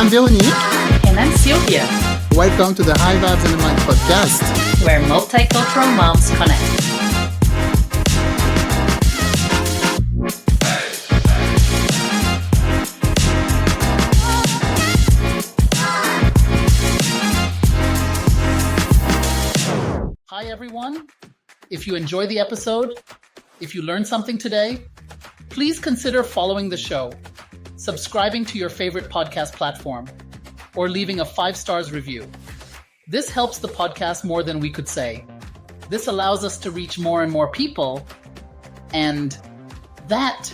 I'm Veronique. And I'm Sylvia, Welcome to the High Vibes and the Mind podcast. where multicultural moms connect. Hi, everyone. If you enjoy the episode, if you learned something today, please consider following the show, subscribing to your favorite podcast platform, or leaving a 5 stars review. This helps the podcast more than we could say. This allows us to reach more and more people, and that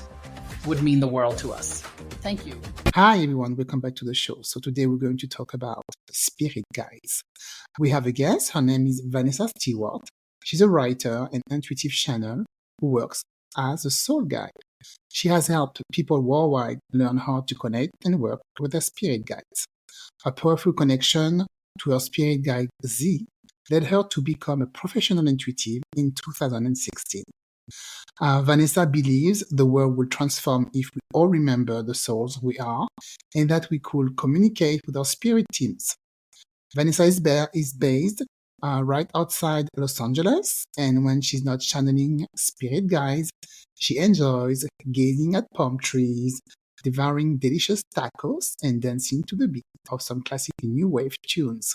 would mean the world to us. Thank you. Hi, everyone. Welcome back to the show. So today we're going to talk about spirit guides. We have a guest. Her name is Vanessa Stewart. She's a writer and intuitive channel who works as a soul guide. She has helped people worldwide learn how to connect and work with their spirit guides. A powerful connection to her spirit guide Z led her to become a professional intuitive in 2016. Vanessa believes the world will transform if we all remember the souls we are and that we could communicate with our spirit teams. Vanessa is based right outside Los Angeles, and when she's not channeling spirit guides, she enjoys gazing at palm trees, devouring delicious tacos, and dancing to the beat of some classic new wave tunes.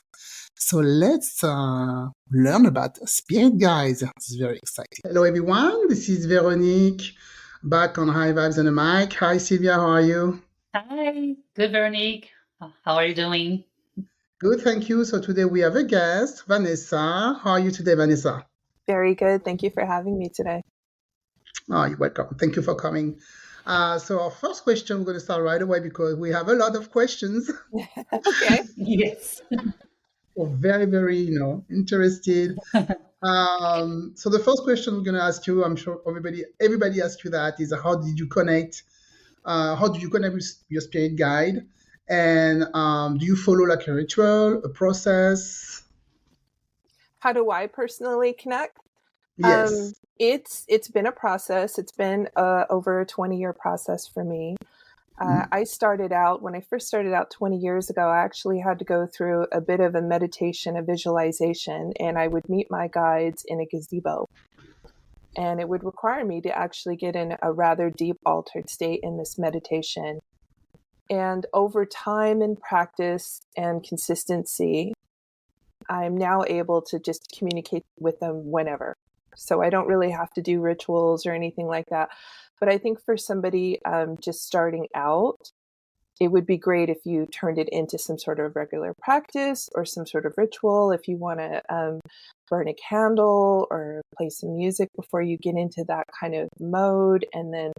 So let's learn about spirit guides. It's very exciting. Hello, everyone. This is Veronique back on High Vibes and the Mic. Hi, Sylvia. How are you? Hi, good Veronique. How are you doing? Good, thank you. So today we have a guest, Vanessa. How are you today, Vanessa? Very good. Thank you for having me today. Oh, you're welcome. Thank you for coming. So our first question, we're going to start right away because we have a lot of questions. Okay. Yes. We're very, very, interested. So the first question we're going to ask you, I'm sure everybody asks you that, is how did you connect? How do you connect with your spirit guide? And do you follow like a ritual, a How do I personally connect? Yes. It's been a process. It's been over a 20-year process for me. When I first started out 20 years ago, I actually had to go through a bit of a meditation, a visualization, and I would meet my guides in a gazebo. And it would require me to actually get in a rather deep altered state in this meditation. And over time and practice and consistency, I'm now able to just communicate with them whenever. So I don't really have to do rituals or anything like that. But I think for somebody just starting out, it would be great if you turned it into some sort of regular practice or some sort of ritual. If you want to burn a candle or play some music before you get into that kind of mode, and then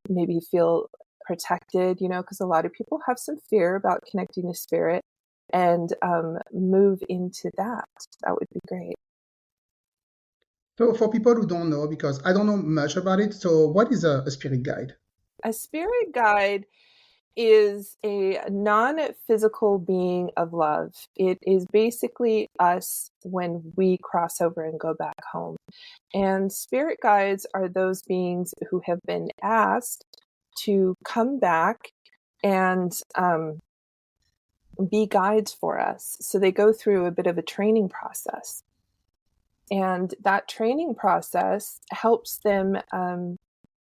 maybe feel protected, because a lot of people have some fear about connecting to spirit, and move into that. That would be great. So for people who don't know, because I don't know much about it, so what is a spirit guide? A spirit guide is a non-physical being of love. It is basically us when we cross over and go back home. And spirit guides are those beings who have been asked to come back and be guides for us. So they go through a bit of a training process. And that training process helps them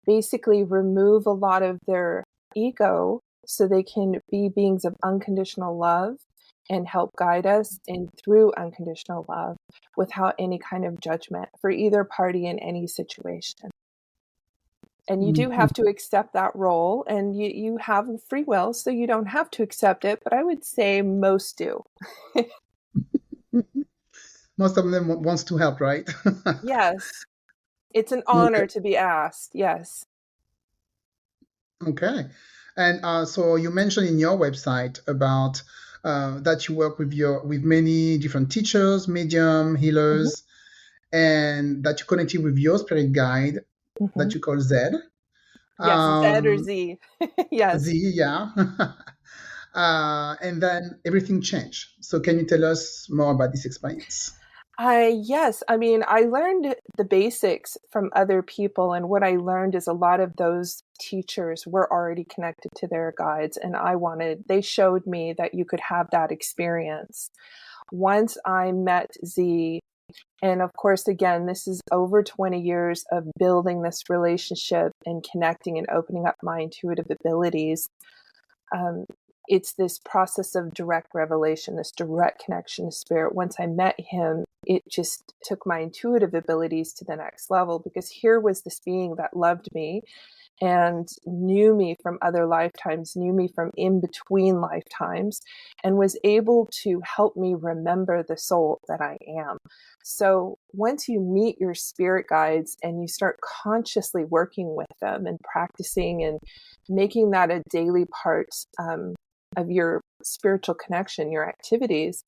basically remove a lot of their ego so they can be beings of unconditional love and help guide us in through unconditional love without any kind of judgment for either party in any situation. And you do have to accept that role, and you have free will, so you don't have to accept it. But I would say most do. Most of them wants to help, right? Yes. It's an honor to be asked. Yes. Okay. And so you mentioned in your website about that you work with many different teachers, medium, healers, and that you connected with your spirit guide that you call Z. Yes, Z or Z. Yes. Z, yeah. And then everything changed. So can you tell us more about this experience? Yes, I mean, I learned the basics from other people, and what I learned is a lot of those teachers were already connected to their guides, and they showed me that you could have that experience. Once I met Z, and of course, again, this is over 20 years of building this relationship and connecting and opening up my intuitive abilities. It's this process of direct revelation, this direct connection to spirit. Once I met him, it just took my intuitive abilities to the next level, because here was this being that loved me and knew me from other lifetimes, knew me from in between lifetimes, and was able to help me remember the soul that I am. So once you meet your spirit guides and you start consciously working with them and practicing and making that a daily part of your spiritual connection, your activities,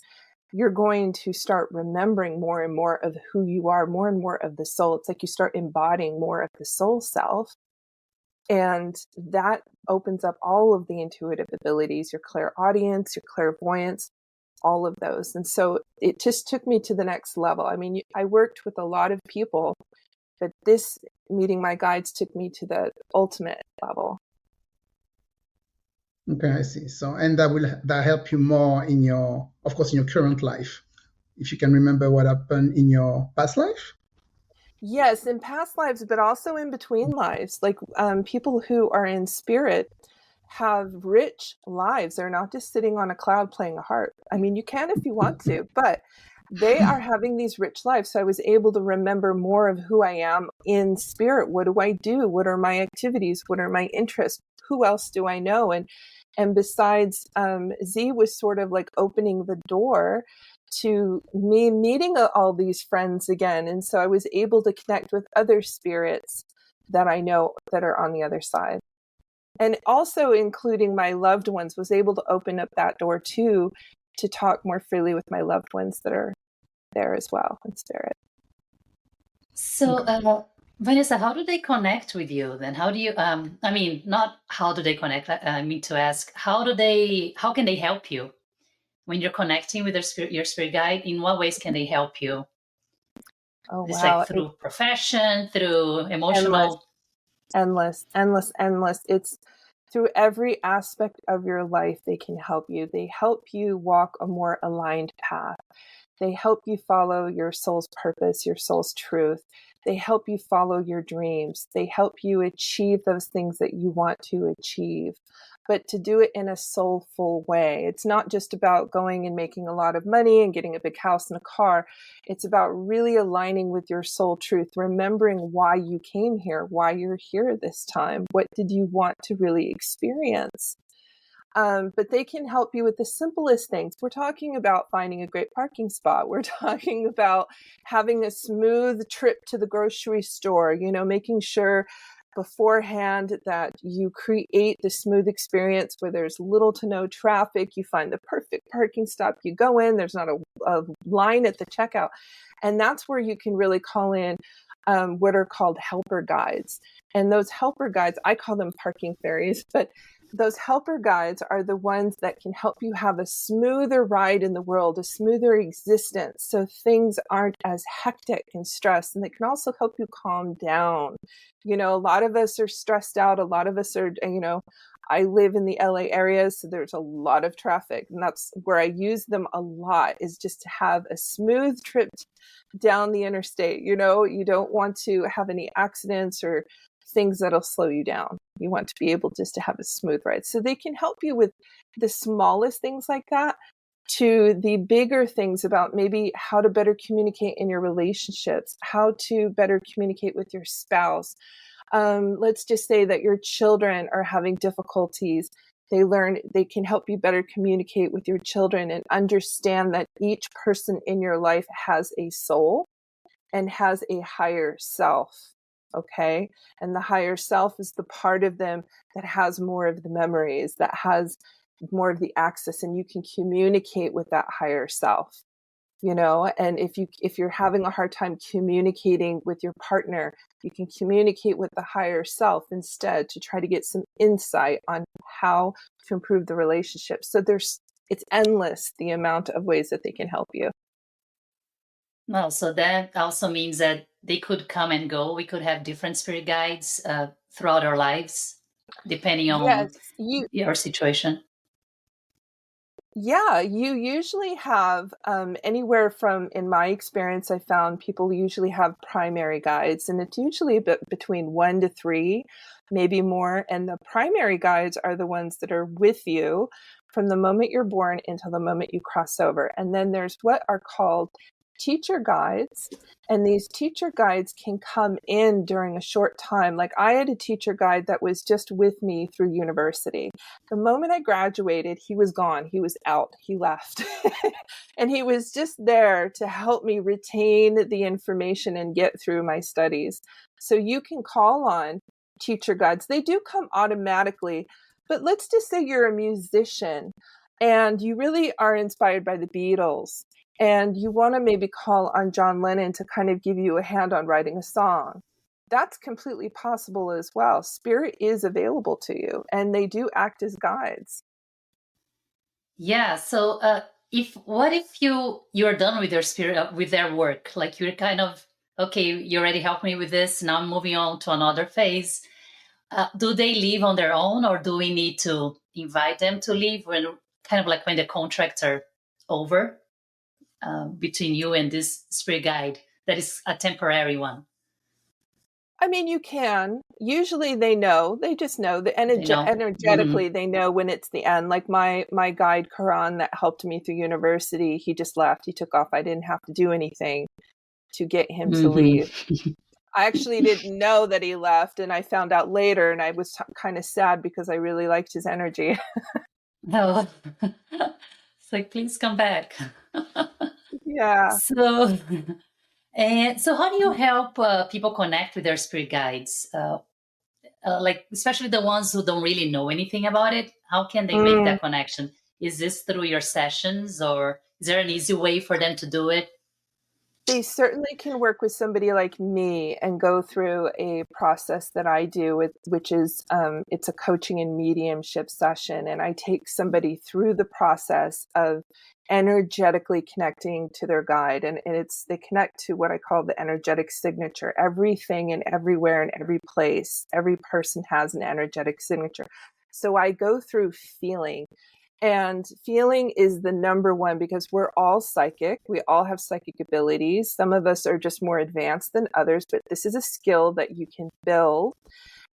you're going to start remembering more and more of who you are, more and more of the soul. It's like you start embodying more of the soul self. And that opens up all of the intuitive abilities, your clairaudience, your clairvoyance, all of those. And so it just took me to the next level. I mean, I worked with a lot of people, but this meeting my guides took me to the ultimate level. Okay, I see. So, and that help you more in your, of course, in your current life, if you can remember what happened in your past life. Yes, in past lives, but also in between lives. Like people who are in spirit have rich lives. They're not just sitting on a cloud playing a harp. I mean, you can if you want to, but they are having these rich lives. So I was able to remember more of who I am in spirit. What do I do? What are my activities? What are my interests? Who else do I know? And besides, Z was sort of like opening the door to me meeting all these friends again. And so I was able to connect with other spirits that I know that are on the other side. And also including my loved ones, was able to open up that door too, to talk more freely with my loved ones that are there as well in spirit. So, Vanessa, how do they connect with you then? How do you, I mean, not how do they connect, I mean to ask, how can they help you? When you're connecting with your spirit guide, in what ways can they help you? Oh, It's wow. like through profession, through emotional. Endless. It's through every aspect of your life, they can help you. They help you walk a more aligned path. They help you follow your soul's purpose, your soul's truth. They help you follow your dreams. They help you achieve those things that you want to achieve, but to do it in a soulful way. It's not just about going and making a lot of money and getting a big house and a car. It's about really aligning with your soul truth, remembering why you came here, why you're here this time. What did you want to really experience? But they can help you with the simplest things. We're talking about finding a great parking spot. We're talking about having a smooth trip to the grocery store, making sure beforehand that you create the smooth experience where there's little to no traffic. You find the perfect parking stop. You go in, there's not a line at the checkout. And that's where you can really call in what are called helper guides. And those helper guides, I call them parking fairies, but those helper guides are the ones that can help you have a smoother ride in the world, a smoother existence, so things aren't as hectic and stressed. And they can also help you calm down. A lot of us are stressed out. A lot of us are, I live in the LA area, so there's a lot of traffic. And that's where I use them a lot, is just to have a smooth trip down the interstate. You don't want to have any accidents or things that'll slow you down. You want to be able just to have a smooth ride. So they can help you with the smallest things like that to the bigger things about maybe how to better communicate in your relationships, how to better communicate with your spouse. Let's just say that your children are having difficulties. They can help you better communicate with your children and understand that each person in your life has a soul and has a higher self. Okay. And the higher self is the part of them that has more of the memories, that has more of the access, and you can communicate with that higher self, and if you're having a hard time communicating with your partner, you can communicate with the higher self instead to try to get some insight on how to improve the relationship. So it's endless, the amount of ways that they can help you. Well, so that also means that they could come and go. We could have different spirit guides throughout our lives, depending on Yes, your situation. yeah, you usually have anywhere from, in my experience, I found people usually have primary guides, and it's usually between 1 to 3, maybe more. And the primary guides are the ones that are with you from the moment you're born until the moment you cross over. And then there's what are called teacher guides. And these teacher guides can come in during a short time. Like I had a teacher guide that was just with me through university. The moment I graduated, he was gone. He was out. He left. And he was just there to help me retain the information and get through my studies. So you can call on teacher guides. They do come automatically. But let's just say you're a musician and you really are inspired by the Beatles and you want to maybe call on John Lennon to kind of give you a hand on writing a song. That's completely possible as well. Spirit is available to you and they do act as guides. Yeah. So what if you're done with your spirit with their work? Like you're kind of okay, you already helped me with this. Now I'm moving on to another phase. Do they leave on their own, or do we need to invite them to leave when kind of like when the contracts are over between you and this spirit guide that is a temporary one? I mean, you can. Usually they know. They just know that energetically they know when it's the end. Like my guide Karan that helped me through university, he just left. He took off. I didn't have to do anything to get him to leave. I actually didn't know that he left, and I found out later, and I was kind of sad because I really liked his energy. No. It's like, please come back. Yeah. So how do you help people connect with their spirit guides? Like, especially the ones who don't really know anything about it, how can they make that connection? Is this through your sessions, or is there an easy way for them to do it? They certainly can work with somebody like me and go through a process that I do, which is it's a coaching and mediumship session. And I take somebody through the process of energetically connecting to their guide. And they connect to what I call the energetic signature. Everything and everywhere and every place, every person has an energetic signature. So I go through feeling. And feeling is the number one because we're all psychic. We all have psychic abilities. Some of us are just more advanced than others, but this is a skill that you can build.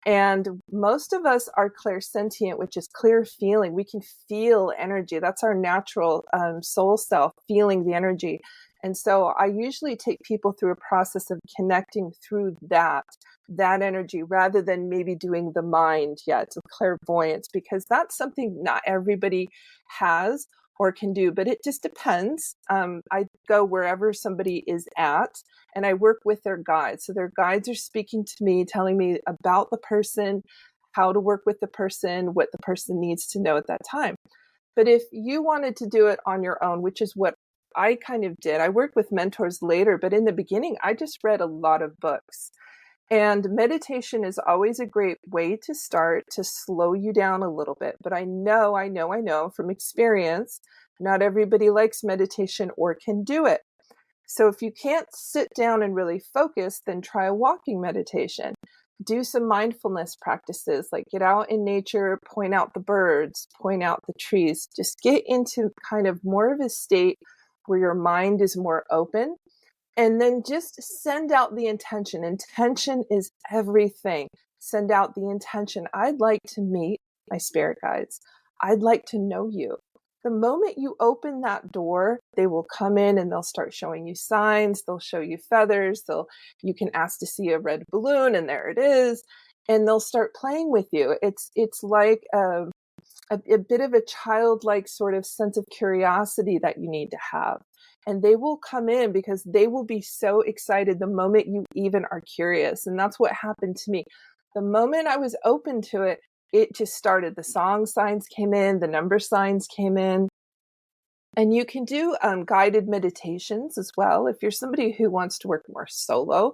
And most of us are clairsentient, which is clear feeling. We can feel energy. That's our natural soul self, feeling the energy. And so I usually take people through a process of connecting through that energy rather than maybe doing the mind yet, so clairvoyance, because that's something not everybody has or can do, but it just depends. I go wherever somebody is at and I work with their guides. So their guides are speaking to me, telling me about the person, how to work with the person, what the person needs to know at that time. But if you wanted to do it on your own, which is what I kind of did, I worked with mentors later, but in the beginning, I just read a lot of books. And meditation is always a great way to start to slow you down a little bit. But I know from experience, not everybody likes meditation or can do it. So if you can't sit down and really focus, then try a walking meditation. Do some mindfulness practices, like get out in nature, point out the birds, point out the trees. Just get into kind of more of a state where your mind is more open. And then just send out the intention. Intention is everything. Send out the intention. I'd like to meet my spirit guides. I'd like to know you. The moment you open that door, they will come in and they'll start showing you signs. They'll show you feathers. You can ask to see a red balloon, and there it is. And they'll start playing with you. It's like a bit of a childlike sort of sense of curiosity that you need to have. And they will come in because they will be so excited the moment you even are curious. And that's what happened to me. The moment I was open to it, it just started. The song signs came in, the number signs came in. And you can do guided meditations as well. If you're somebody who wants to work more solo,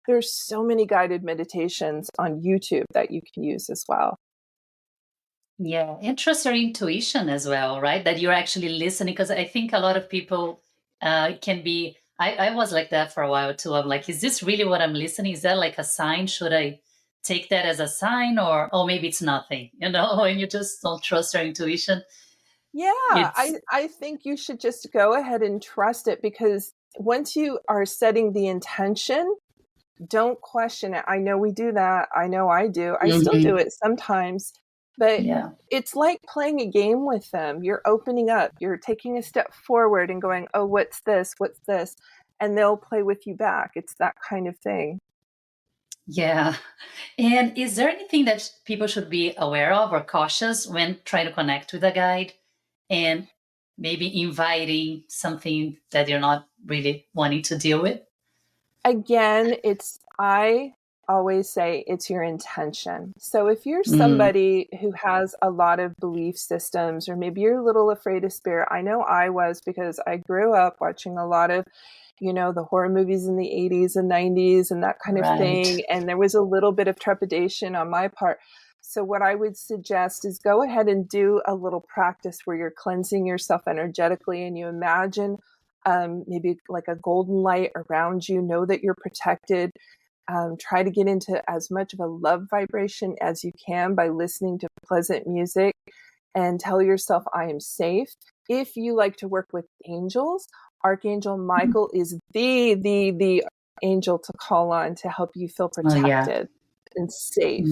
there's so many guided meditations on YouTube that you can use as well. Yeah, and trust your intuition as well, right? That you're actually listening, because I think a lot of people can be I was like that for a while too. I'm like, is this really what I'm listening? Is that like a sign? Should I take that as a sign, or oh, maybe it's nothing, and you just don't trust your intuition? Yeah, It's I think you should just go ahead and trust it, because once you are setting the intention, don't question it. I know we do that. I know I do. I still do it sometimes, but yeah. it's like playing a game with them. You're opening up, you're taking a step forward and going, oh, what's this? What's this? And they'll play with you back. It's that kind of thing. Yeah. And is there anything that people should be aware of or cautious when trying to connect with a guide, and maybe inviting something that you're not really wanting to deal with? Again, I always say it's your intention. So if you're somebody who has a lot of belief systems, or maybe you're a little afraid of spirit, I know I was, because I grew up watching a lot of, the horror movies in the 80s and 90s and that kind of thing. And there was a little bit of trepidation on my part. So what I would suggest is go ahead and do a little practice where you're cleansing yourself energetically, and you imagine maybe like a golden light around you. Know that you're protected. Try to get into as much of a love vibration as you can by listening to pleasant music, and tell yourself, I am safe. If you like to work with angels, Archangel Michael is the angel to call on to help you feel protected and safe.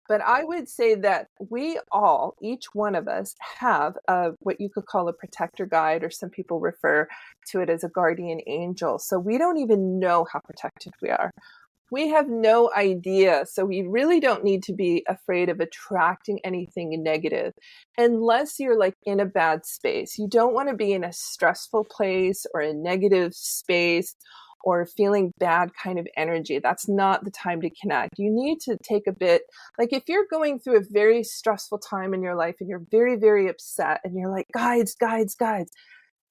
But I would say that we all, each one of us, have what you could call a protector guide, or some people refer to it as a guardian angel. So we don't even know how protected we are. We have no idea. So we really don't need to be afraid of attracting anything negative, unless you're like in a bad space. You don't want to be in a stressful place or a negative space, or feeling bad kind of energy. That's not the time to connect. You need to take a bit, like if you're going through a very stressful time in your life and you're very, very upset, and you're like, guides,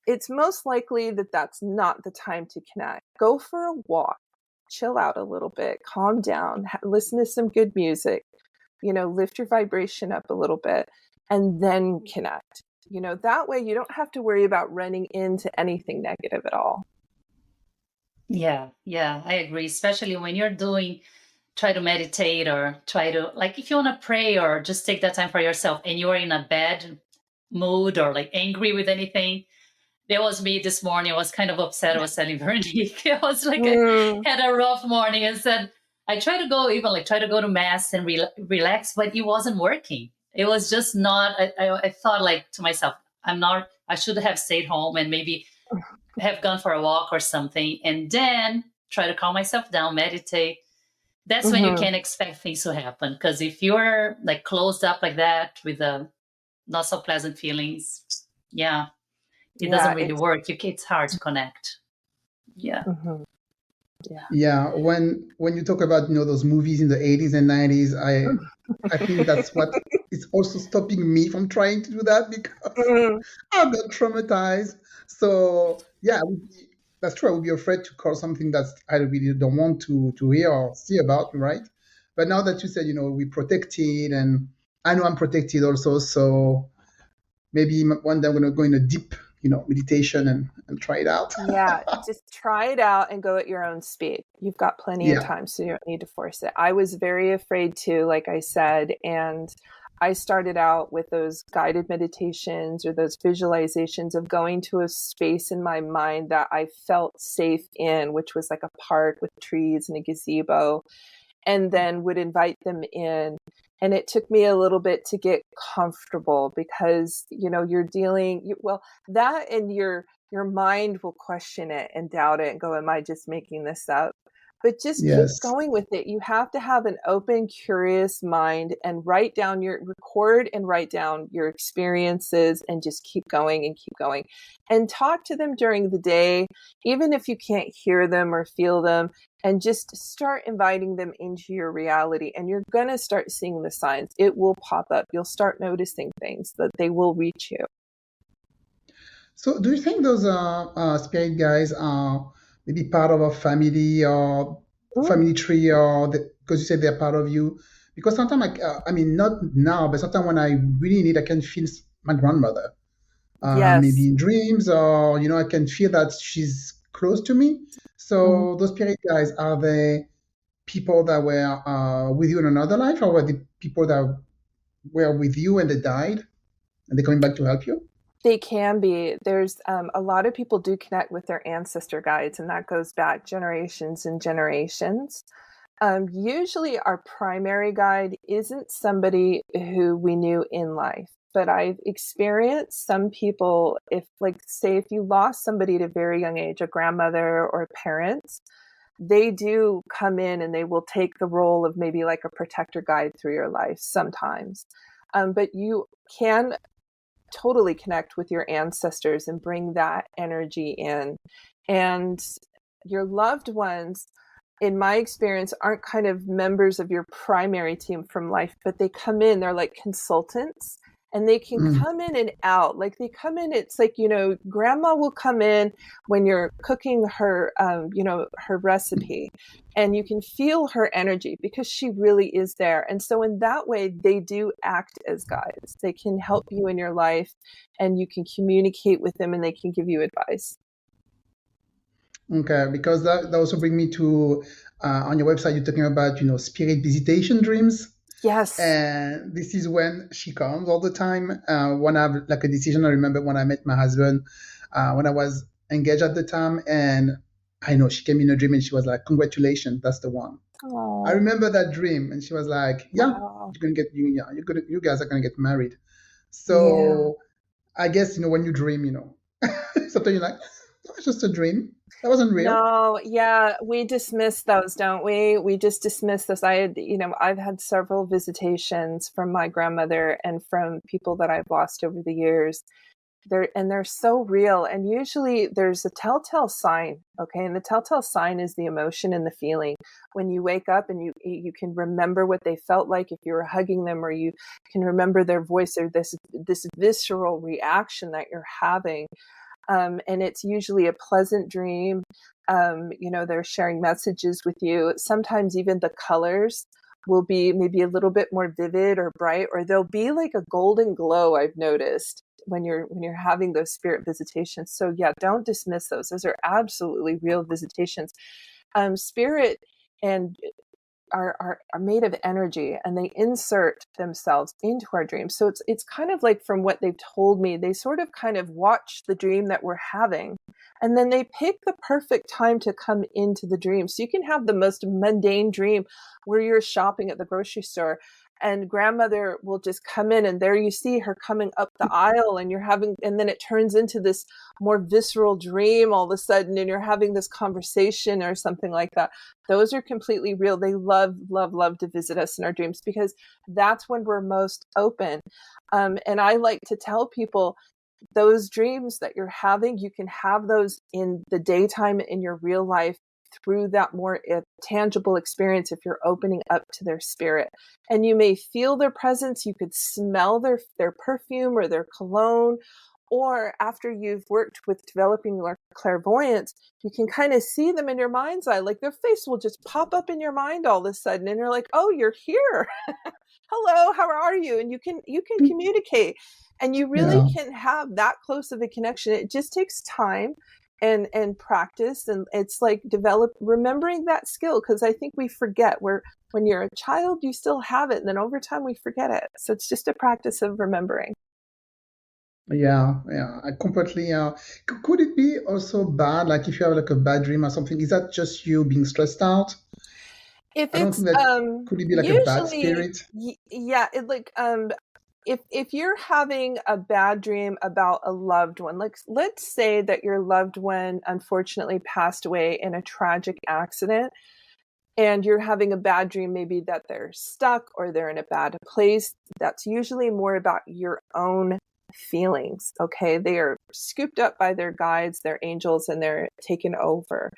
it's most likely that that's not the time to connect. Go for a walk, chill out a little bit, calm down, listen to some good music, lift your vibration up a little bit, and then connect. That way you don't have to worry about running into anything negative at all. Yeah, I agree. Especially when you're try to meditate, or try to, like, if you want to pray or just take that time for yourself, and you're in a bad mood or like angry with anything. There was me this morning. I was kind of upset. I was telling Veronique. I was like, I had a rough morning, and said, I try to go to mass and relax, but it wasn't working. It was just not, I thought like to myself, I should have stayed home and maybe have gone for a walk or something, and then try to calm myself down, meditate. That's when you can expect things to happen. Because if you're like closed up like that with not so pleasant feelings, it doesn't really work. It's hard to connect. Yeah. When you talk about those movies in the 80s and 90s, I think that's what is also stopping me from trying to do that, because I got traumatized. So that's true. I would be afraid to call something that I really don't want to hear or see about, right? But now that you said, we're protected, and I know I'm protected also, so maybe one day I'm going to go in a deep, meditation and try it out. Just try it out and go at your own speed. You've got plenty of time, so you don't need to force it. I was very afraid too, like I said, and I started out with those guided meditations or those visualizations of going to a space in my mind that I felt safe in, which was like a park with trees and a gazebo, and then would invite them in. And it took me a little bit to get comfortable, because, you're dealing, that, and your mind will question it and doubt it and go, am I just making this up? But just keep going with it. You have to have an open, curious mind, and record and write down your experiences, and just keep going and keep going, and talk to them during the day, even if you can't hear them or feel them, and just start inviting them into your reality. And you're going to start seeing the signs. It will pop up. You'll start noticing things that they will reach you. So do you think those spirit guys are maybe part of a family or family tree, or because you said they're part of you? Because sometimes, not now, but sometimes when I really need, I can feel my grandmother, maybe in dreams, or, I can feel that she's close to me. So those spirit guides, are they people that were with you in another life, or were the people that were with you and they died and they're coming back to help you? They can be. There's a lot of people do connect with their ancestor guides, and that goes back generations and generations. Usually our primary guide isn't somebody who we knew in life, but I've experienced some people, if like, say, if you lost somebody at a very young age, a grandmother or parents, they do come in and they will take the role of maybe like a protector guide through your life sometimes. But you can totally connect with your ancestors and bring that energy in. And your loved ones, in my experience, aren't kind of members of your primary team from life, but they come in, they're like consultants, and they can come in and out. Like they come in, it's like, grandma will come in when you're cooking her, her recipe, and you can feel her energy because she really is there. And so in that way, they do act as guides. They can help you in your life, and you can communicate with them, and they can give you advice. Okay, because that also brings me to on your website, you're talking about, spirit visitation dreams. Yes. And this is when she comes all the time. When I have like a decision, I remember when I met my husband, when I was engaged at the time, and I know she came in a dream and she was like, "Congratulations, that's the one." Aww. I remember that dream, and she was like, "Yeah, Wow. you guys are gonna get married." So I guess when you dream, sometimes you're like, "Oh, it's just a dream. That wasn't real." No, yeah, we dismiss those, don't we? We just dismiss this. I've had several visitations from my grandmother and from people that I've lost over the years. They're so real. And usually there's a telltale sign, okay? And the telltale sign is the emotion and the feeling. When you wake up and you can remember what they felt like if you were hugging them, or you can remember their voice, or this visceral reaction that you're having. And it's usually a pleasant dream. They're sharing messages with you. Sometimes even the colors will be maybe a little bit more vivid or bright, or there'll be like a golden glow, I've noticed, when you're having those spirit visitations. So yeah, don't dismiss those. Those are absolutely real visitations. Spirit and are made of energy, and they insert themselves into our dreams. So it's kind of like, from what they've told me, they sort of kind of watch the dream that we're having, and then they pick the perfect time to come into the dream. So you can have the most mundane dream where you're shopping at the grocery store, and grandmother will just come in, and there you see her coming up the aisle, and and then it turns into this more visceral dream all of a sudden, and you're having this conversation or something like that. Those are completely real. They love, love, love to visit us in our dreams, because that's when we're most open. And I like to tell people, those dreams that you're having, you can have those in the daytime in your real life through that more tangible experience if you're opening up to their spirit. And you may feel their presence. You could smell their perfume or their cologne. Or after you've worked with developing your clairvoyance, you can kind of see them in your mind's eye. Like their face will just pop up in your mind all of a sudden, and you're like, "Oh, you're here. Hello, how are you?" And you can communicate, and you really can have that close of a connection. It just takes time and practice, and it's like remembering that skill, because I think we forget. When you're a child, you still have it, and then over time we forget it. So it's just a practice of remembering. Yeah, I completely. Could it be also bad, like if you have like a bad dream or something? Is that just you being stressed out? If I don't it's think that could it be like a bad spirit? yeah, if you're having a bad dream about a loved one, like let's say that your loved one unfortunately passed away in a tragic accident, and you're having a bad dream, maybe that they're stuck or they're in a bad place, that's usually more about your own feelings. Okay, they are scooped up by their guides, their angels, and they're taken over.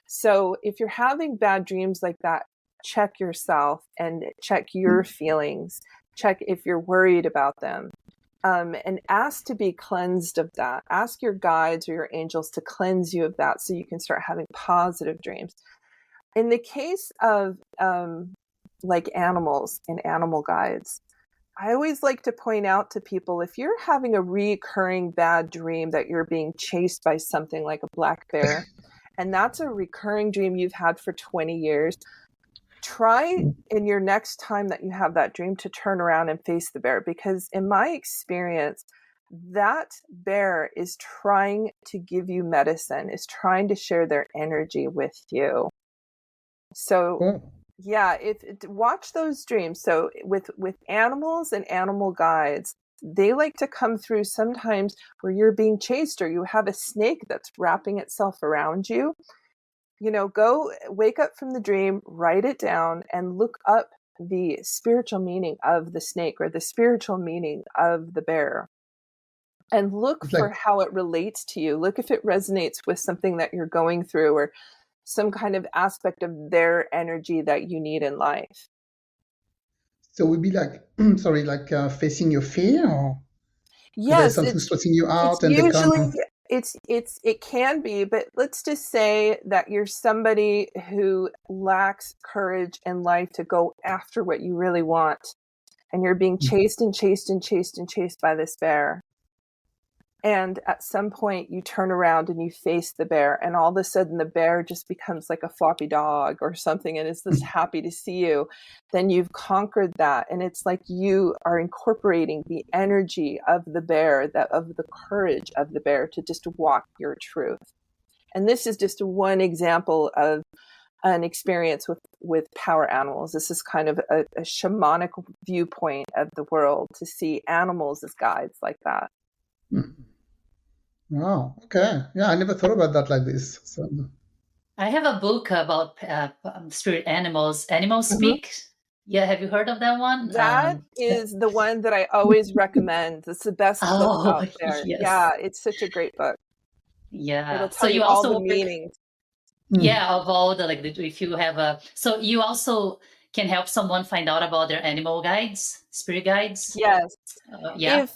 So if you're having bad dreams like that, check yourself and check your feelings. Check if you're worried about them, and ask to be cleansed of that. Ask your guides or your angels to cleanse you of that, so you can start having positive dreams. In the case of like animals and animal guides, I always like to point out to people, if you're having a recurring bad dream that you're being chased by something like a black bear, and that's a recurring dream you've had for 20 years, try in your next time that you have that dream to turn around and face the bear, because in my experience, that bear is trying to give you medicine, is trying to share their energy with you. So yeah, watch those dreams. So with animals and animal guides, they like to come through sometimes where you're being chased or you have a snake that's wrapping itself around you. Go wake up from the dream, write it down, and look up the spiritual meaning of the snake or the spiritual meaning of the bear. And look for how it relates to you. Look if it resonates with something that you're going through or some kind of aspect of their energy that you need in life. So it would be like, sorry, like facing your fear, or yes, there's something stressing you out, and usually it can be, but let's just say that you're somebody who lacks courage in life to go after what you really want, and you're being chased and chased and chased and chased by this bear. And at some point you turn around and you face the bear, and all of a sudden the bear just becomes like a floppy dog or something and is just happy to see you. Then you've conquered that. And it's like you are incorporating the energy of the bear, of the courage of the bear to just walk your truth. And this is just one example of an experience with power animals. This is kind of a shamanic viewpoint of the world, to see animals as guides like that. Wow. Okay. Yeah, I never thought about that like this. So I have a book about spirit animals. Animals Speak. Yeah, have you heard of that one? That is the one that I always recommend. It's the best book out there. Yes. Yeah, it's such a great book. Yeah. It'll tell you all the meanings. Yeah, of all the if you have so you also can help someone find out about their animal guides, spirit guides. Yes. Yeah.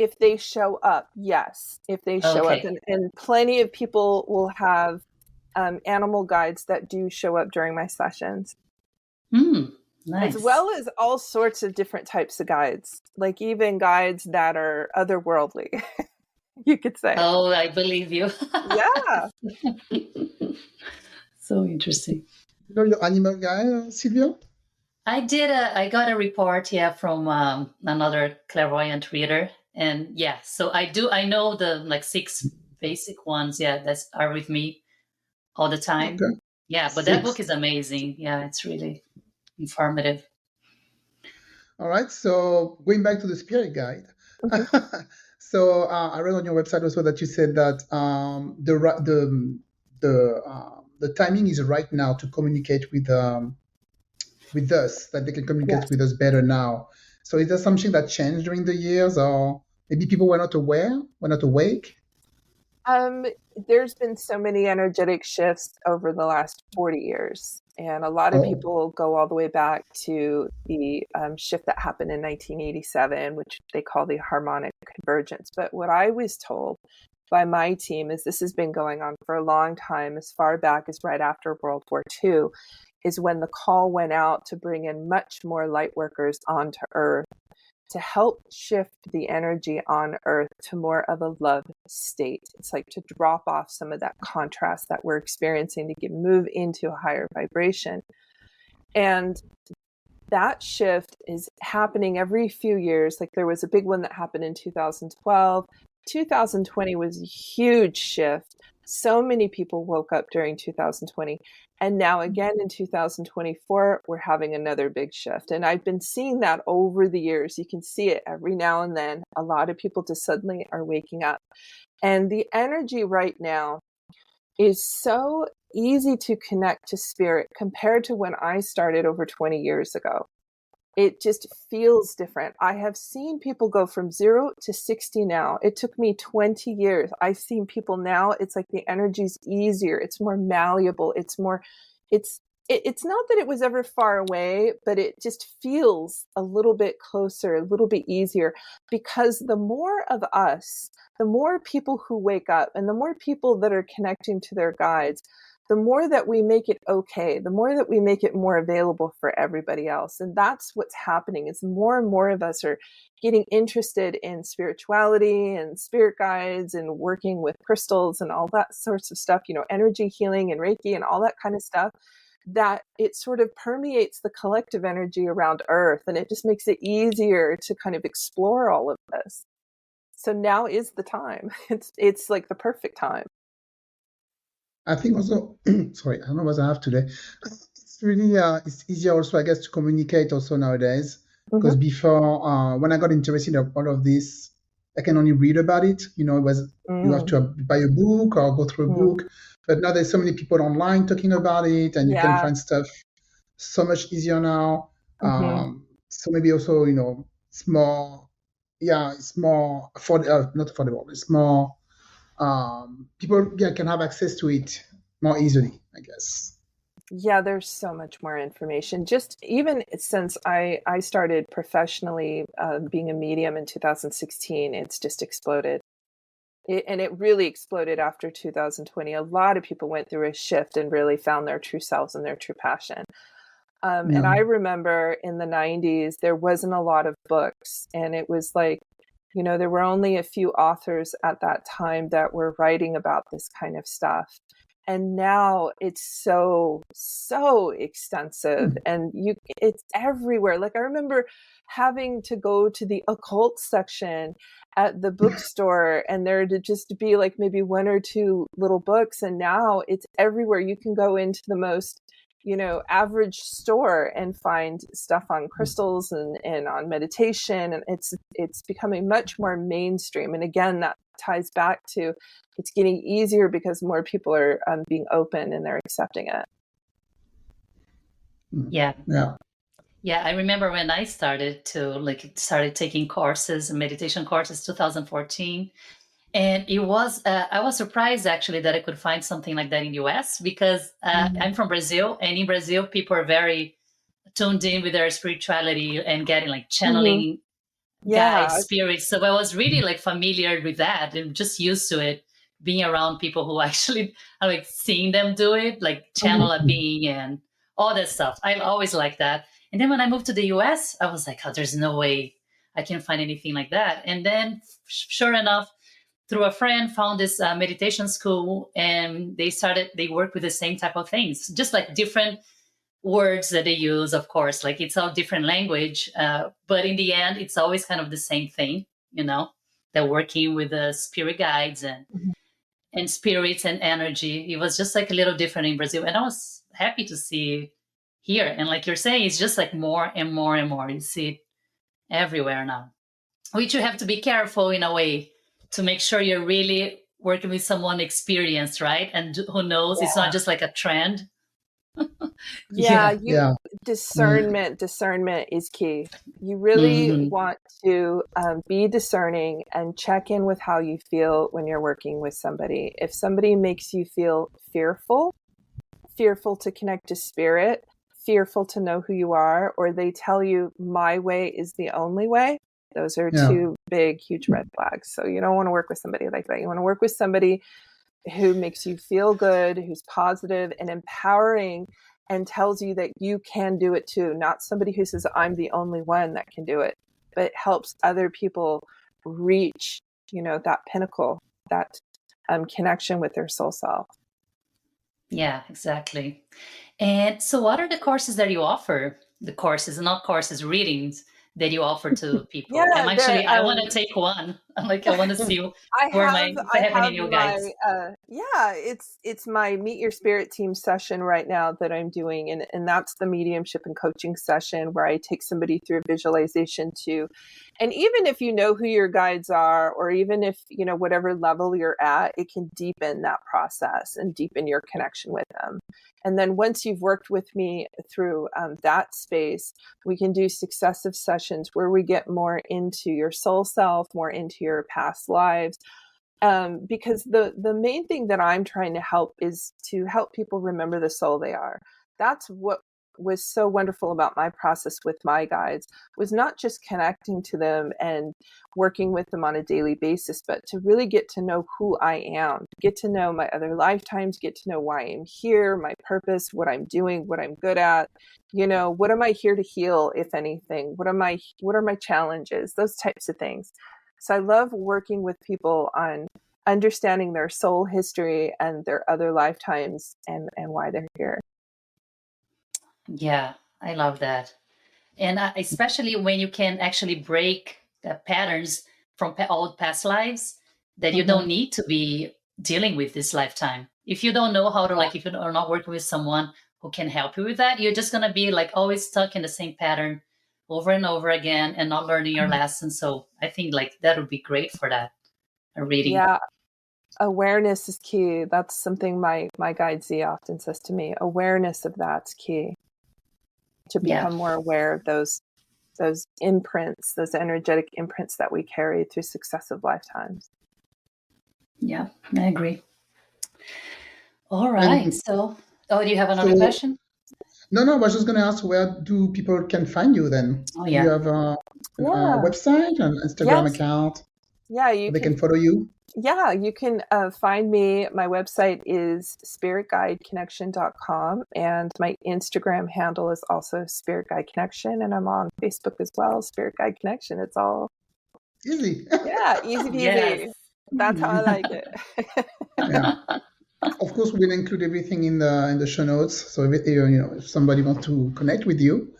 If they show up, yes. If they show up, and plenty of people will have animal guides that do show up during my sessions. Nice. As well as all sorts of different types of guides, like even guides that are otherworldly, you could say. Oh, I believe you. Yeah. So interesting. You know your animal guy, Sylvia? I got a report, from another clairvoyant reader. And so I know the 6 basic ones, that are with me all the time. Okay. Yeah, but that book is amazing. Yeah, it's really informative. All right, so going back to the spirit guide. So I read on your website also that you said that the timing is right now to communicate with us, that they can communicate with us better now. So is there something that changed during the years, or maybe people were not aware, were not awake? There's been so many energetic shifts over the last 40 years. And a lot of people go all the way back to the shift that happened in 1987, which they call the harmonic convergence. But what I was told by my team is this has been going on for a long time, as far back as right after World War II, is when the call went out to bring in much more light workers onto Earth to help shift the energy on Earth to more of a love state. It's like to drop off some of that contrast that we're experiencing to move into a higher vibration. And that shift is happening every few years. Like there was a big one that happened in 2012. 2020 was a huge shift. So many people woke up during 2020. And now again in 2024, we're having another big shift. And I've been seeing that over the years. You can see it every now and then. A lot of people just suddenly are waking up. And the energy right now is so easy to connect to spirit compared to when I started over 20 years ago. It just feels different. I have seen people go from 0 to 60 now. It took me 20 years. I've seen people now, it's like the energy's easier. It's more malleable. It's not that it was ever far away, but it just feels a little bit closer, a little bit easier, because the more of us, the more people who wake up and the more people that are connecting to their guides, the more that we make it okay, the more that we make it more available for everybody else. And that's what's happening, is more and more of us are getting interested in spirituality and spirit guides and working with crystals and all that sorts of stuff, energy healing and Reiki and all that kind of stuff, that it sort of permeates the collective energy around Earth. And it just makes it easier to kind of explore all of this. So now is the time. It's like the perfect time. I think also, sorry, I don't know what I have today. It's really, it's easier also, I guess, to communicate also nowadays. Because before, when I got interested in all of this, I can only read about it. It was, you have to buy a book or go through a book. But now there's so many people online talking about it, and you can find stuff so much easier now. So maybe also, it's more, it's more not affordable. It's more, people can have access to it more easily, I guess. Yeah, there's so much more information. Just even since I started professionally being a medium in 2016, it's just exploded. And it really exploded after 2020. A lot of people went through a shift and really found their true selves and their true passion. And I remember in the 90s, there wasn't a lot of books. And it was like, there were only a few authors at that time that were writing about this kind of stuff. And now it's so extensive, and it's everywhere. Like I remember having to go to the occult section at the bookstore, and there to just be like maybe one or two little books. And now it's everywhere. You can go into the most, average store and find stuff on crystals and on meditation. And it's becoming much more mainstream. And again, that ties back to, it's getting easier because more people are being open and they're accepting it. Yeah. I remember when I started taking courses, meditation courses, 2014. And it was, I was surprised actually that I could find something like that in the US, because I'm from Brazil, and in Brazil, people are very tuned in with their spirituality and getting like channeling guides, spirits. So I was really like familiar with that and just used to it, being around people who actually are like seeing them do it, like channel a being and all that stuff. I always liked that. And then when I moved to the US, I was like, oh, there's no way I can find anything like that. And then sure enough, through a friend, found this meditation school, and they work with the same type of things, just like different words that they use, of course, like it's all different language. But in the end, it's always kind of the same thing, they're working with the spirit guides and spirits and energy. It was just like a little different in Brazil. And I was happy to see it here. And like you're saying, it's just like more and more and more. You see it everywhere now, which you have to be careful in a way to make sure you're really working with someone experienced, right? And who knows, it's not just like a trend. Discernment is key. You really want to be discerning and check in with how you feel when you're working with somebody. If somebody makes you feel fearful to connect to spirit, fearful to know who you are, or they tell you my way is the only way, those are two big, huge red flags. So you don't want to work with somebody like that. You want to work with somebody who makes you feel good, who's positive and empowering, and tells you that you can do it too. Not somebody who says, I'm the only one that can do it, but helps other people reach, that pinnacle, that connection with their soul self. Yeah, exactly. And so what are the courses that you offer? The courses, not courses, readings that you offer to people? I want to take one. I want to see if I have any new guides. It's my Meet Your Spirit Team session right now that I'm doing. And that's the mediumship and coaching session where I take somebody through visualization too. And even if you know who your guides are, or even if, whatever level you're at, it can deepen that process and deepen your connection with them. And then once you've worked with me through that space, we can do successive sessions where we get more into your soul self, more into your past lives. Because the main thing that I'm trying to help is to help people remember the soul they are. That's what was so wonderful about my process with my guides was not just connecting to them and working with them on a daily basis, but to really get to know who I am, get to know my other lifetimes, get to know why I'm here, my purpose, what I'm doing, what I'm good at, what am I here to heal, if anything, what are my challenges, those types of things. So I love working with people on understanding their soul history and their other lifetimes and why they're here. Yeah, I love that. And especially when you can actually break patterns from old past lives that you don't need to be dealing with this lifetime. If you don't know how to, if you are not working with someone who can help you with that, you're just going to be always stuck in the same pattern over and over again and not learning your lessons. So I think that would be great for that, a reading. Yeah. Awareness is key. That's something my guide Z often says to me. Awareness of that's key. To become more aware of those imprints, those energetic imprints that we carry through successive lifetimes. Yeah, I agree. All right. So, do you have another question? No, I was just going to ask, where do people can find you then? Oh, yeah. Do you have a website, an Instagram account? Yeah, they can follow you? Yeah, you can find me. My website is spiritguideconnection.com, and my Instagram handle is also Spirit Guide Connection, and I'm on Facebook as well, Spirit Guide Connection. It's all easy. Yeah, easy peasy. Yes. That's how I like it. Yeah. Of course, we'll include everything in the show notes. So if somebody wants to connect with you,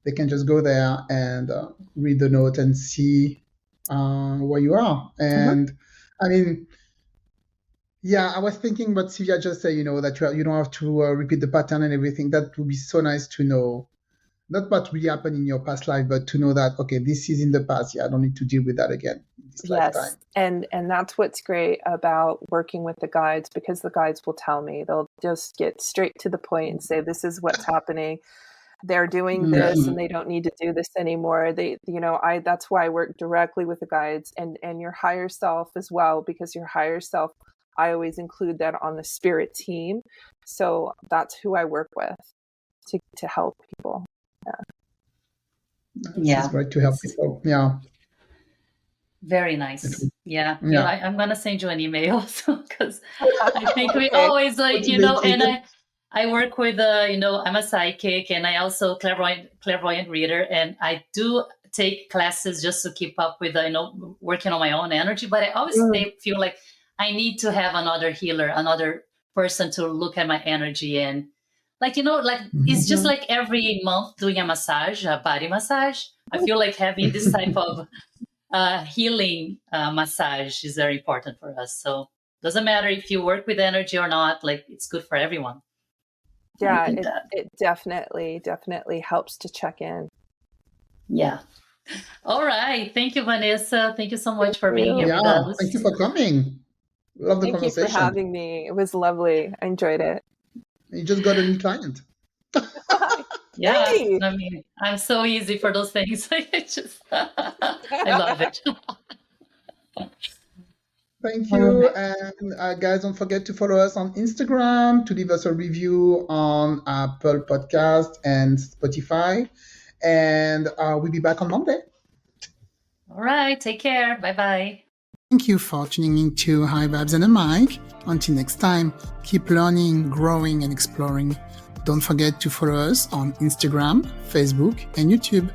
they can just go there and read the note and see where you are. And I mean, I was thinking what Sylvia just said, that you don't have to repeat the pattern and everything. That would be so nice to know, not what really happened in your past life, but to know that, okay, this is in the past. I don't need to deal with that again this lifetime. And that's what's great about working with the guides, because the guides will tell me. They'll just get straight to the point and say, this is what's happening. They're doing this and they don't need to do this anymore. That's why I work directly with the guides and your higher self as well, because your higher self, I always include that on the spirit team. So that's who I work with to help people. It's great to help people. Yeah. Very nice. Yeah. I'm going to send you an email because I think we always and I work with, I'm a psychic and I also clairvoyant reader, and I do take classes just to keep up with, working on my own energy. But I always feel like I need to have another healer, another person to look at my energy. And it's just like every month doing a massage, a body massage. I feel like having this type of healing massage is very important for us. So doesn't matter if you work with energy or not, it's good for everyone. Yeah, it definitely helps to check in. Yeah. All right. Thank you, Vanessa. Thank you so much for being here with us. Thank you for coming. Love the conversation. Thank you for having me. It was lovely. I enjoyed it. You just got a new client. Yeah. Hey. I mean, I'm so easy for those things. I love it. Thank you. And guys, don't forget to follow us on Instagram, to leave us a review on Apple Podcast and Spotify. And we'll be back on Monday. All right. Take care. Bye-bye. Thank you for tuning in to High Vibes and a Mic. Until next time, keep learning, growing, and exploring. Don't forget to follow us on Instagram, Facebook, and YouTube.